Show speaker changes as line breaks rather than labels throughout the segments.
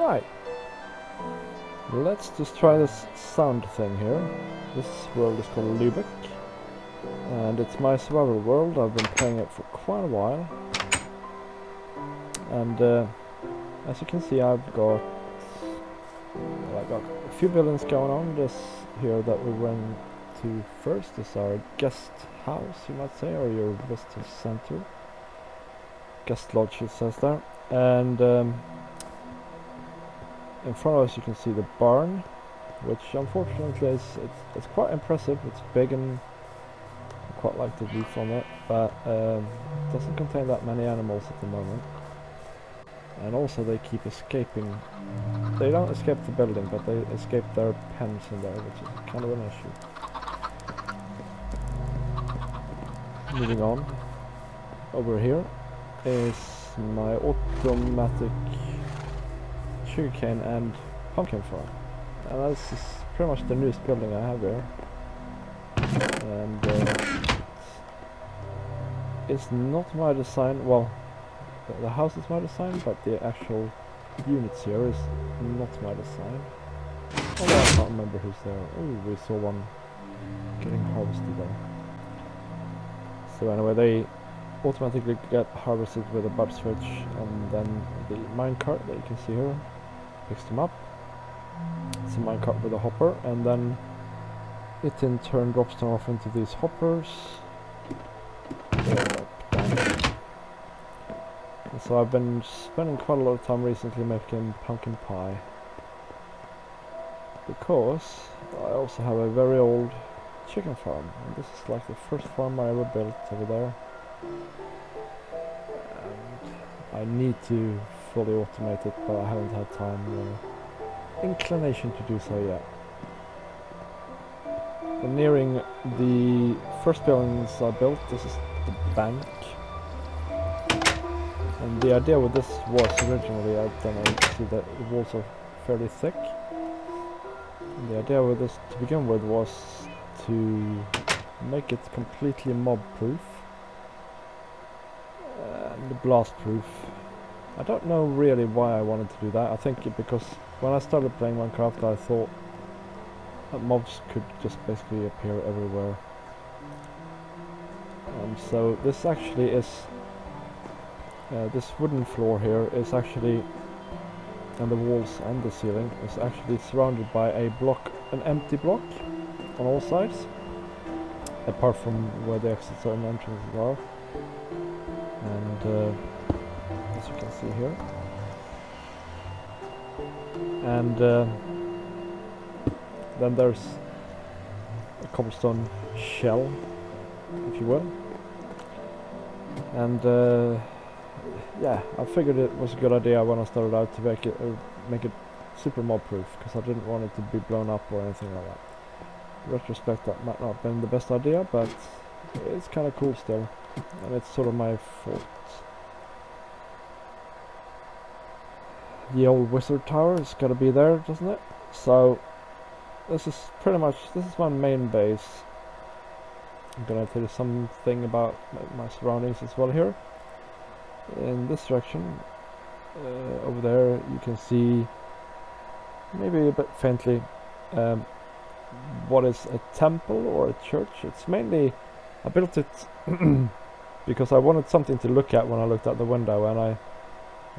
Right. Let's just try this sound thing here. This world is called Lubeck, and it's my survival world. I've been playing it for quite a while, and as you can see, I've got a few buildings going on. This here that we went to first is our guest house, you might say, or your visitor center. Guest lodge, it says there, and in front of us you can see the barn, which unfortunately it's quite impressive. It's big and I quite like the roof on it, but doesn't contain that many animals at the moment. And also they keep escaping. They don't escape the building, but they escape their pens in there, which is kind of an issue. Moving on, over here is my automatic sugarcane and pumpkin farm, and this is pretty much the newest building I have here, and it's not my design. Well, the house is my design, but the actual units here is not my design. Although I can't remember who's there. Oh, we saw one getting harvested there. So anyway, they automatically get harvested with a bud switch, and then the minecart that you can see here picks them up. It's a minecart with a hopper, and then it in turn drops them off into these hoppers. And so I've been spending quite a lot of time recently making pumpkin pie, because I also have a very old chicken farm, and this is like the first farm I ever built over there, and I need to fully automate it, but I haven't had time or inclination to do so yet. We're nearing the first buildings I built. This is the bank, and the idea with this was originally, I don't know, you can see that the walls are fairly thick. And the idea with this to begin with was to make it completely mob proof and blast proof. I don't know really why I wanted to do that. I think because when I started playing Minecraft, I thought that mobs could just basically appear everywhere. So this actually is this wooden floor here is actually, and the walls and the ceiling is actually surrounded by a block, an empty block on all sides, apart from where the exits and entrances are. And as you can see here, and then there's a cobblestone shell, if you will, and yeah, I figured it was a good idea when I started out to make it super mob proof, because I didn't want it to be blown up or anything like that. In retrospect, that might not have been the best idea, but it's kind of cool still, and it's sort of my fault. The old wizard tower has got to be there, doesn't it? So this is my main base. I'm gonna tell you something about my surroundings as well here. In this direction, over there, you can see, maybe a bit faintly, what is a temple or a church. It's mainly, I built it because I wanted something to look at when I looked out the window, and I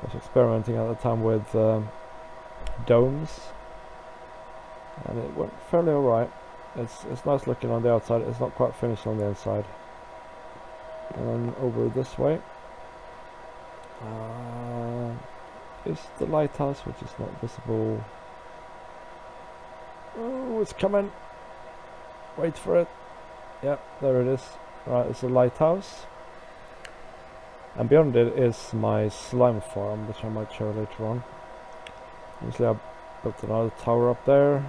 was experimenting at the time with domes, and it went fairly alright. It's nice looking on the outside. It's not quite finished on the inside. And then over this way is the lighthouse, which is not visible. Oh, it's coming. Wait for it. Yep, there it is. Right, it's a lighthouse. And beyond it is my slime farm, which I might show later on. Obviously I built another tower up there,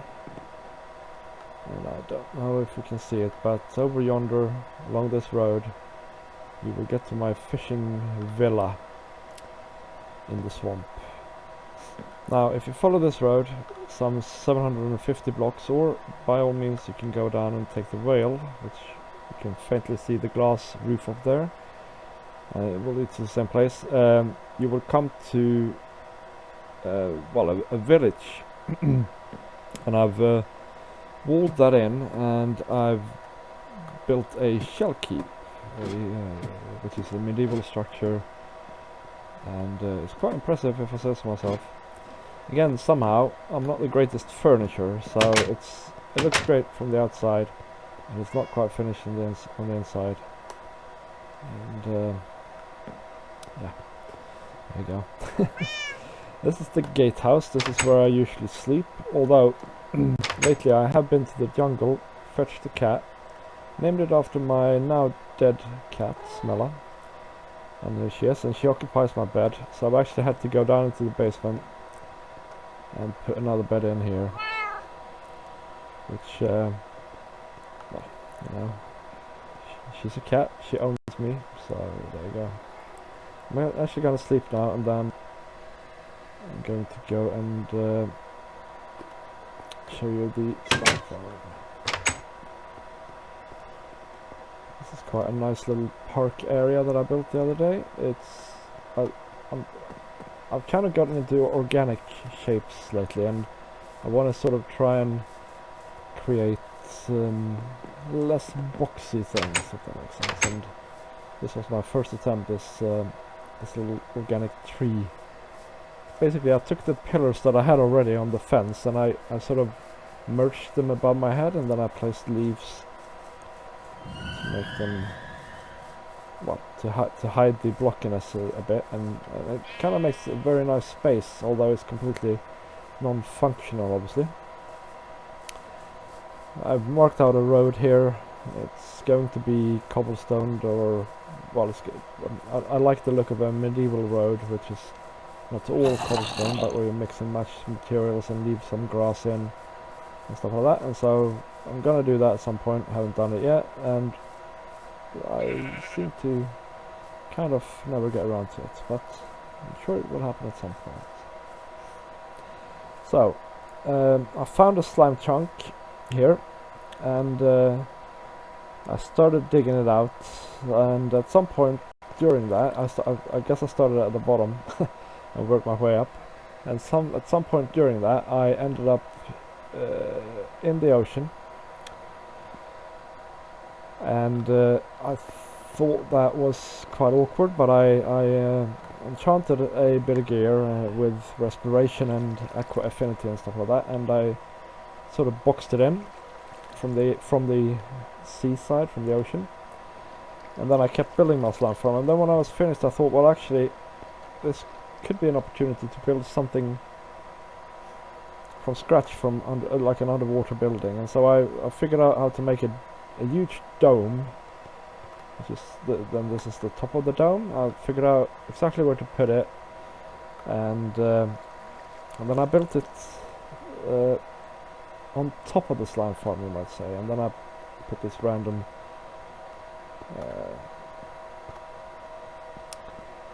and I don't know if you can see it, but over yonder, along this road, you will get to my fishing villa in the swamp. Now, if you follow this road some 750 blocks, or by all means you can go down and take the rail, which you can faintly see the glass roof up there. It will lead to the same place. You will come to well, a village, and I've walled that in, and I've built a shell keep, which is a medieval structure, and it's quite impressive if I say so myself. Again, somehow I'm not the greatest furniture, so it looks great from the outside, and it's not quite finished on the inside. And yeah, there you go. This is the gatehouse. This is where I usually sleep, although lately I have been to the jungle, fetched a cat, named it after my now dead cat, Smella. And there she is, and she occupies my bed, so I've actually had to go down into the basement and put another bed in here. Which, well, you know, she's a cat, she owns me, so there you go. I'm actually going to sleep now, and then I'm going to go and show you the slime farm. This is quite a nice little park area that I built the other day. I've kind of gotten into organic shapes lately, and I want to sort of try and create less boxy things, if that makes sense. And this was my first attempt, this little organic tree. Basically, I took the pillars that I had already on the fence, and I sort of merged them above my head, and then I placed leaves to make them, well, to hide the blockiness a bit, and it kind of makes a very nice space, although it's completely non-functional, obviously. I've marked out a road here. It's going to be cobblestoned, or, well, it's good. I like the look of a medieval road, which is not all cobblestone, but where you mix and match materials and leave some grass in and stuff like that. And so I'm gonna do that at some point. I haven't done it yet, and I seem to kind of never get around to it, but I'm sure it will happen at some point. So I found a slime chunk here, and I started digging it out, and at some point during that, I guess I started at the bottom and worked my way up, and at some point during that I ended up in the ocean, and I thought that was quite awkward, but I enchanted a bit of gear with respiration and aqua affinity and stuff like that, and I sort of boxed it in from the seaside, from the ocean, and then I kept building my slime farm. And then when I was finished, I thought, well, actually this could be an opportunity to build something from scratch, from like an underwater building. And so I figured out how to make a huge dome, which is then this is the top of the dome. I figured out exactly where to put it, and then I built it on top of the slime farm, you might say, and then I put this random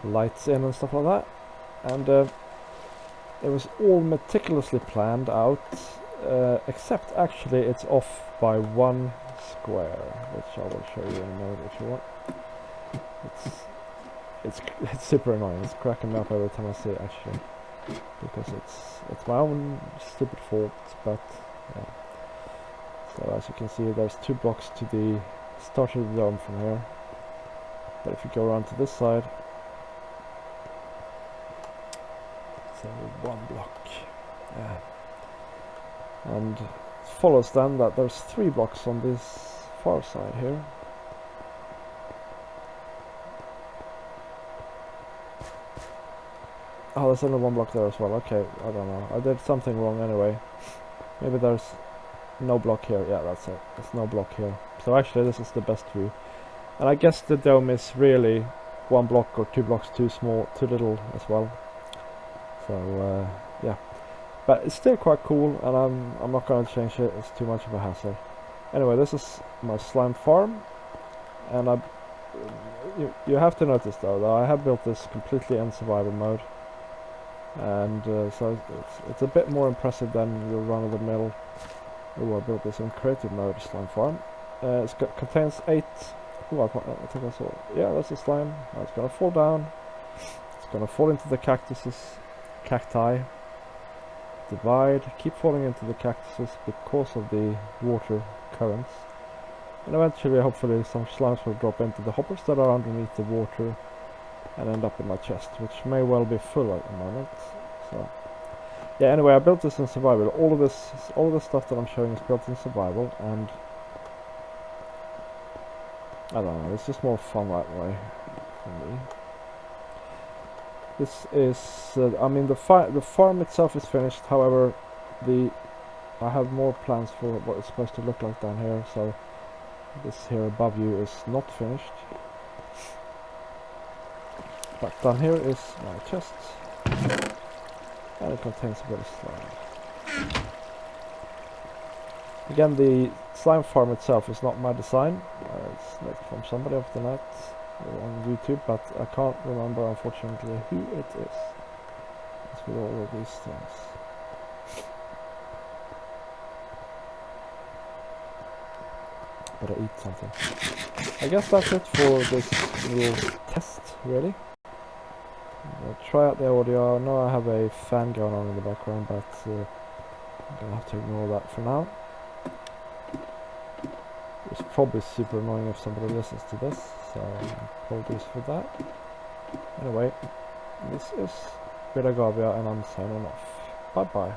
lights in and stuff like that, and it was all meticulously planned out, except actually it's off by 1 square, which I will show you in a minute if you want. It's super annoying. It's cracking me up every time I see it, actually, because it's my own stupid fault, but yeah. So as you can see, there's 2 blocks to the start of the dome from here, but if you go around to this side, it's only 1 block. Yeah. And it follows then that there's 3 blocks on this far side here. Oh, there's only 1 block there as well. Okay, I don't know. I did something wrong anyway. Maybe there's no block here. Yeah, that's it. There's no block here. So actually this is the best view. And I guess the dome is really 1 block or 2 blocks too small, too little as well. So yeah. But it's still quite cool, and I'm not going to change it. It's too much of a hassle. Anyway, this is my slime farm, and you have to notice though I have built this completely in survival mode, and so it's a bit more impressive than your run-of-the-mill. Oh, I built this in creative mode slime farm. Contains 8. Oh, I think I saw. Yeah, that's a slime. It's gonna fall down. It's gonna fall into the cacti. divide, keep falling into the cactuses because of the water currents. And eventually, hopefully, some slimes will drop into the hoppers that are underneath the water and end up in my chest, which may well be full at the moment. So, yeah. Anyway, I built this in survival. All of this stuff that I'm showing is built in survival, and I don't know. It's just more fun that way for me. This is, I mean, the farm itself is finished. However, I have more plans for what it's supposed to look like down here. So this here above you is not finished, but down here is my chest, and it contains a bit of slime. Again, the slime farm itself is not my design. It's like from somebody off the net or on YouTube, but I can't remember, unfortunately, who it is. It's with all of these things. Better eat something. I guess that's it for this little test, really. I'll try out the audio. I know I have a fan going on in the background, but I'm gonna have to ignore that for now. It's probably super annoying if somebody listens to this, so apologies for that. Anyway, this is Vidargavia, and I'm signing off. Bye bye.